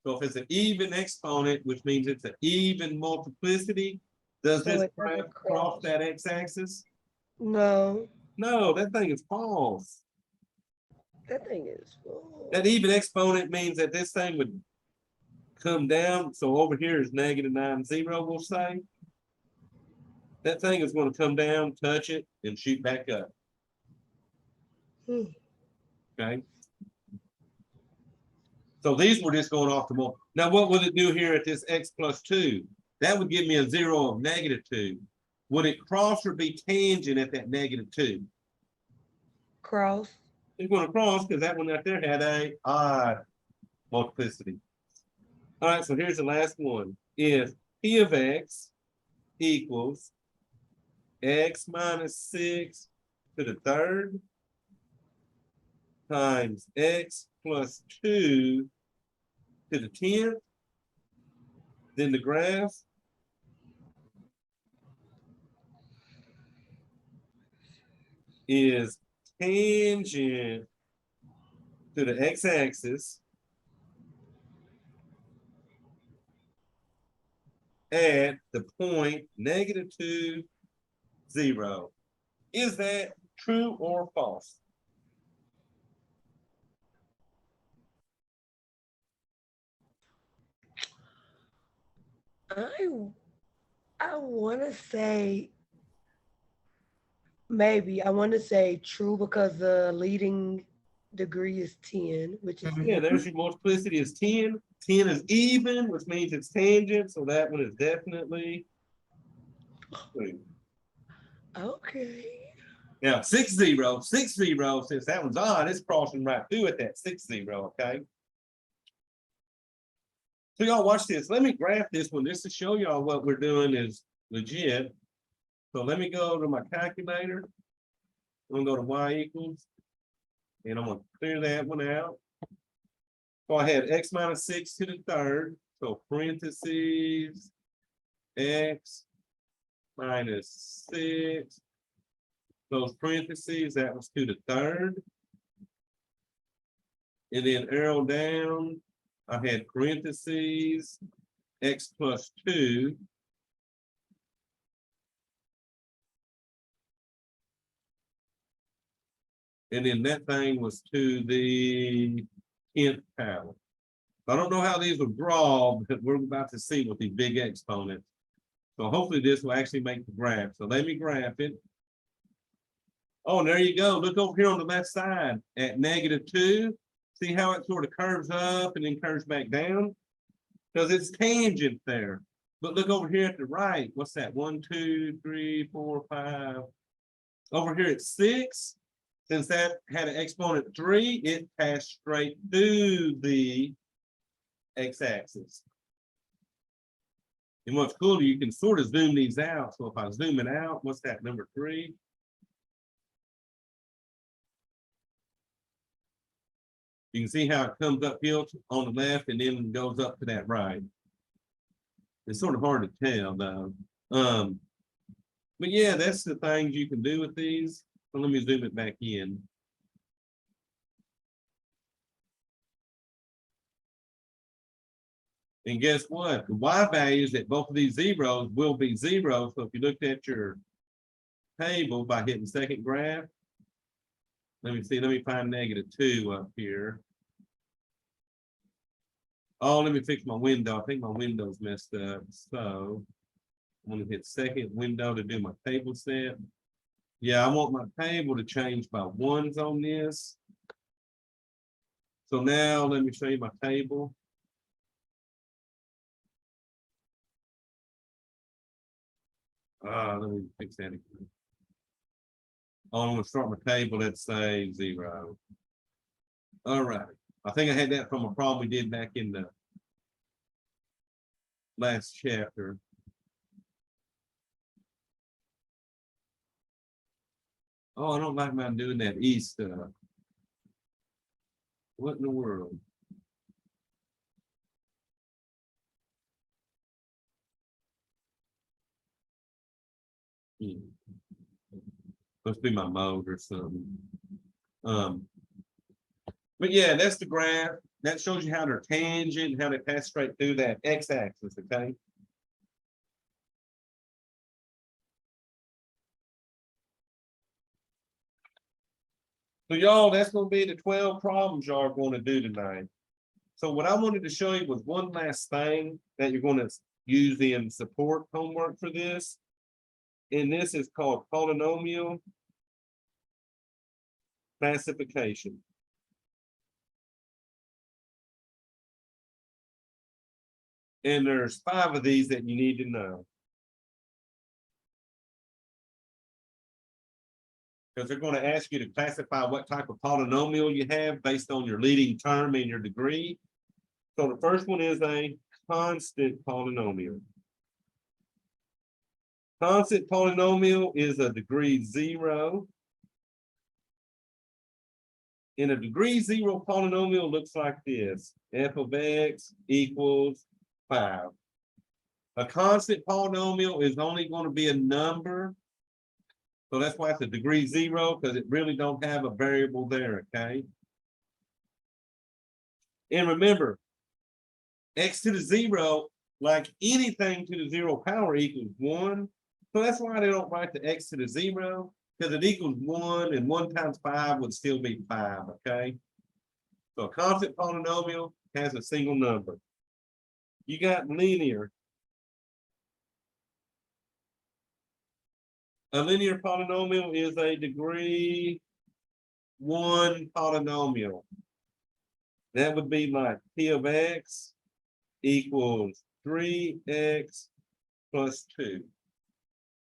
So if it's an even exponent, which means it's an even multiplicity, does So this it doesn't graph cross cross. that x-axis? No, No, that thing is false. that thing is full. That even exponent means that this thing would come down. So over here is -9, we'll say. That thing is going to come down, touch it, and shoot back up. Hmm. Okay. So these were just going off the multiple. Now, what would it do here at this x plus 2? That would give me a 0 of -2. Would it cross or be tangent at that -2? Cross. It's going to cross because that one right there had a odd multiplicity. All right, so here's the last one. If P of x equals x minus 6 to the 3rd times x plus 2 to the 10th, then the graph is tangent to the x-axis at the point -2, 0. Is that true or false? I want to say maybe. I want to say true because the leading degree is 10, which is Yeah, there's your multiplicity is 10. 10 is even, which means it's tangent. So that one is definitely true. okay. Now, 60, since that one's odd, it's crossing right through at that 60, okay? So y'all watch this. Let me graph this one just to show y'all what we're doing is legit. So let me go to my calculator. I'm gonna go to y equals, and I'm gonna clear that one out. So I had x minus 6 to the third, so parentheses, x minus 6. Those parentheses, that was to the third. And then arrow down, I had parentheses, x plus 2. And then that thing was to the 10th power. I don't know how these will draw, but we're about to see with these big exponents. So hopefully this will actually make the graph. So let me graph it. Oh, and there you go. Look over here on the left side at -2. See how it sort of curves up and then curves back down? Because it's tangent there. But look over here at the right. What's that? 1, 2, 3, 4, 5. Over here at 6. Since that had an exponent 3, it passed straight through the x-axis. And what's cool, you can sort of zoom these out. So if I zoom it out, what's that, number 3? You can see how it comes uphill on the left and then goes up to that right. It's sort of hard to tell though. But yeah, that's the things you can do with these. So let me zoom it back in. And guess what? The y values at both of these zeros will be 0. So if you looked at your table by hitting second graph, let me see, let me find -2 up here. Oh, let me fix my window. I think my window's messed up. So I'm gonna hit second window to do my table set. Yeah, I want my table to change by 1s on this. So now let me show you my table. Let me fix that again. Oh, I'm gonna start my table, let's say 0. All right. I think I had that from a problem we did back in the last chapter. Oh, I don't like mine doing that E stuff. What in the world? Must be my mode or something. But yeah, that's the graph. That shows you how they're tangent, how they pass straight through that x-axis, okay? So y'all, that's gonna be the 12 problems y'all are gonna do tonight. So what I wanted to show you was one last thing that you're gonna use in support homework for this. And this is called polynomial classification. And there's 5 of these that you need to know. Because they're going to ask you to classify what type of polynomial you have based on your leading term and your degree. So the first one is a constant polynomial. Constant polynomial is a degree 0. And a degree 0 polynomial looks like this. F of x equals 5. A constant polynomial is only going to be a number. So that's why it's a degree 0, because it really don't have a variable there, okay? And remember, x to the 0, like anything to the 0 power equals 1. So that's why they don't write the x to the 0, because it equals 1, and 1 times 5 would still be 5, okay? So a constant polynomial has a single number. You got linear. A linear polynomial is a degree 1 polynomial. That would be like p of x equals 3x plus 2.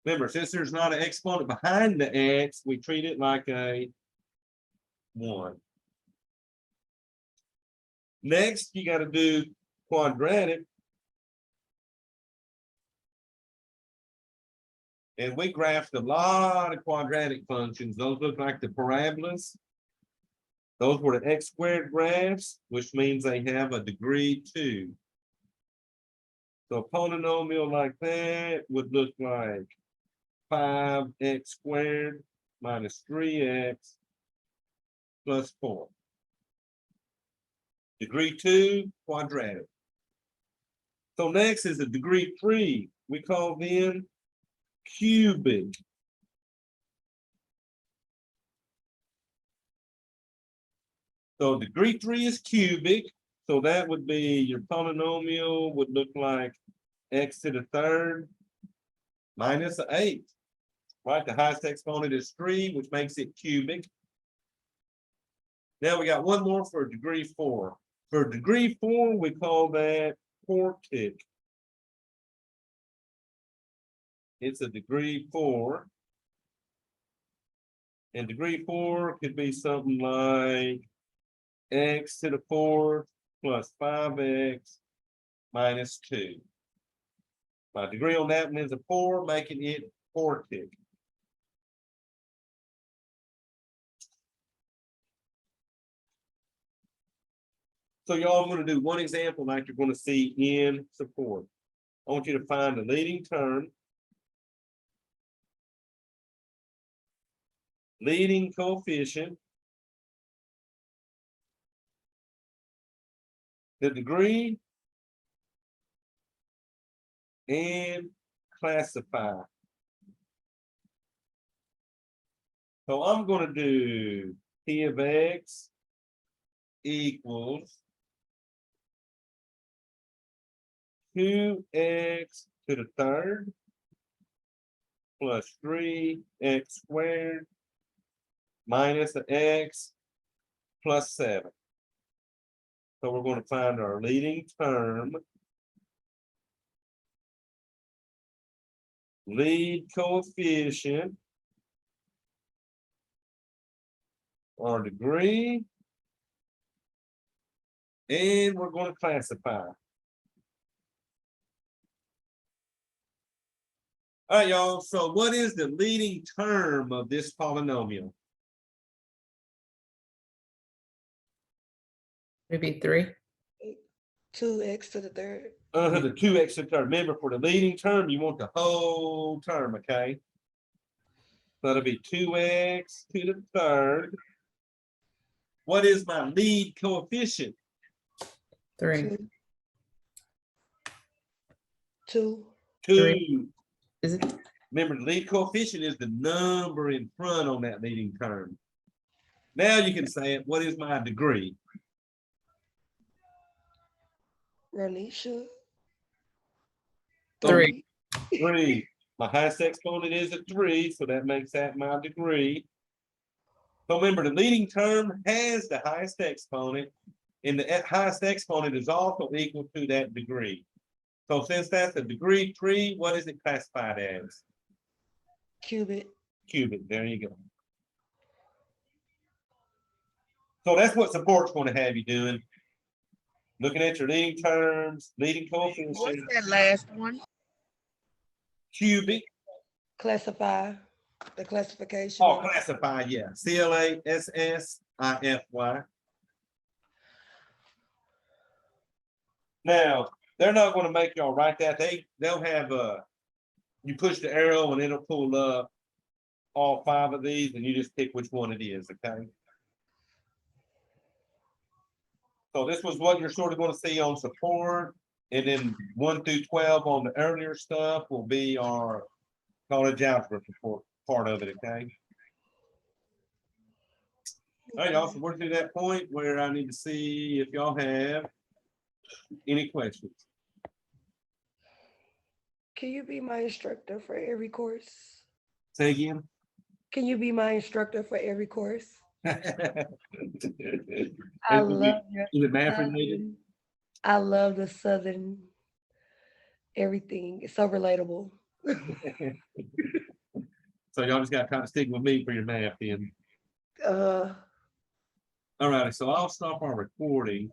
Remember, since there's not an exponent behind the x, we treat it like a 1. Next, you got to do quadratic. And we graphed a lot of quadratic functions. Those look like the parabolas. Those were the x squared graphs, which means they have a degree 2. So a polynomial like that would look like 5x squared minus 3x plus 4. Degree 2, quadratic. So next is a degree 3. We call them cubic. So degree 3 is cubic. So that would be your polynomial would look like x to the third minus 8. Right, the highest exponent is 3, which makes it cubic. Now we got one more for degree 4. For degree 4, we call that quartic. It's a degree 4. And degree 4 could be something like x to the 4th plus 5x minus 2. My degree on that one is a 4, making it quartic. So y'all, I'm going to do one example like you're going to see in support. I want you to find the leading term, leading coefficient, the degree, and classify. So I'm going to do P of x equals 2x to the third plus 3x squared minus the x plus 7. So we're going to find our leading term, lead coefficient, our degree, and we're going to classify. All right, y'all. So what is the leading term of this polynomial? Maybe 3. 2x to the third. The 2x to the third. Remember, for the leading term, you want the whole term, okay? So it'll be 2x to the third. What is my lead coefficient? 3. 2. 2. Is it? Remember, the lead coefficient is the number in front on that leading term. Now you can say it. What is my degree? Ranisha. 3. 3. My highest exponent is a 3, so that makes that my degree. So remember, the leading term has the highest exponent, and the highest exponent is also equal to that degree. So since that's a degree 3, what is it classified as? Cubic. Cubic. There you go. So that's what support's going to have you doing. Looking at your leading terms, leading coefficient. What's that last one? Cubic. Classify. The classification. Oh, classify, yeah. CLASSIFY. Now, they're not going to make y'all write that. They'll have you push the arrow and it'll pull up all 5 of these, and you just pick which one it is, okay? So this was what you're sort of going to see on support, and then 1 through 12 on the earlier stuff will be our college algebra support part of it, okay? All right, y'all, so we're to that point where I need to see if y'all have any questions. Can you be my instructor for every course? Say again. Can you be my instructor for every course? I I love your Is it math related? Southern. I love the Southern everything. It's so relatable. So y'all just got to kind of stick with me for your math then. Uh, All righty, so I'll stop our recording.